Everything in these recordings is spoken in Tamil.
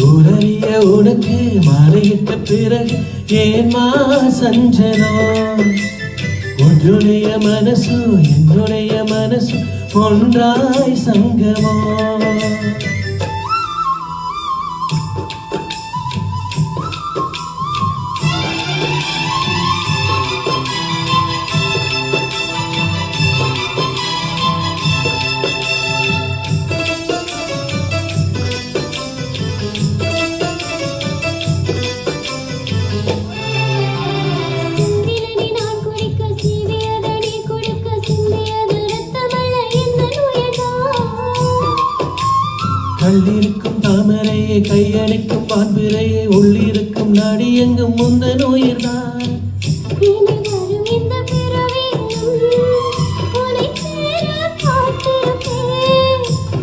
ஊரறிய உனக்கு மாலையிட்ட பிறகு ஏமா சஞ்சலம் உன்னுடைய மனசு என்னுடைய மனசு ஒன்றாய் சங்கமோ கள்ளிருக்கும் தாமரையை கையளிக்கும் பான்பிரையை உள்ளிருக்கும் நாடி எங்கும் முந்தன் உயிர்தான்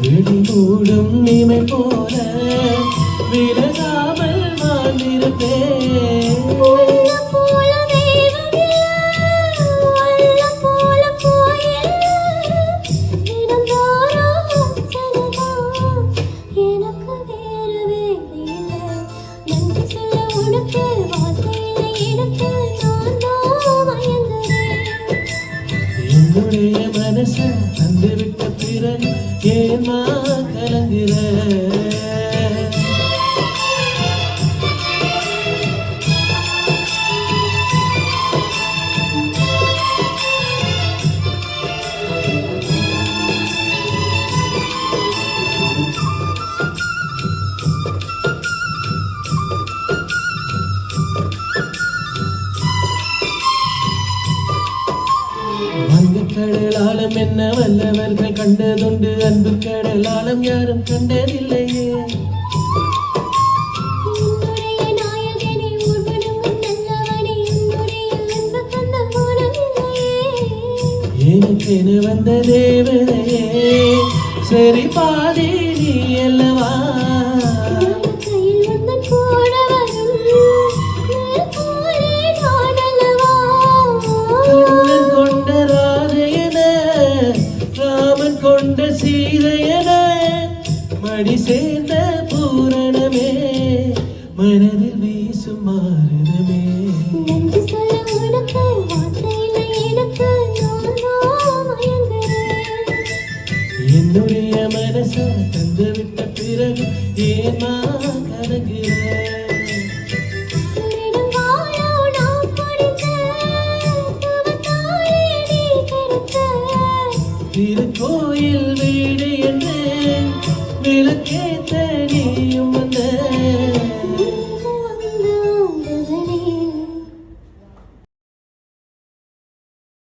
வெளி மூடும் நீமை போல விலகாமல் வாழ்ந்திருப்பேன் என்னுடைய மனச தந்துவிட்ட பிறகு ஏமா கலங்குற கடலாலம் என்ன வல்லவர்கள் கண்டதுண்டு அன்பு கடலாலம் யாரும் கண்டதில்லையே எனக்கென வந்த தேவனையே சரி பாதி நீ அல்லவா கொண்ட சீதையன மடி சேர்ந்த பூரணமே மனதில் வீசும் மாறுதமே என்னுடைய மனச தந்துவிட்ட பிறகு ஏமா கலங்குற திருக்கோயில் வீடு என்று விளக்கேத்த நீயும் வந்த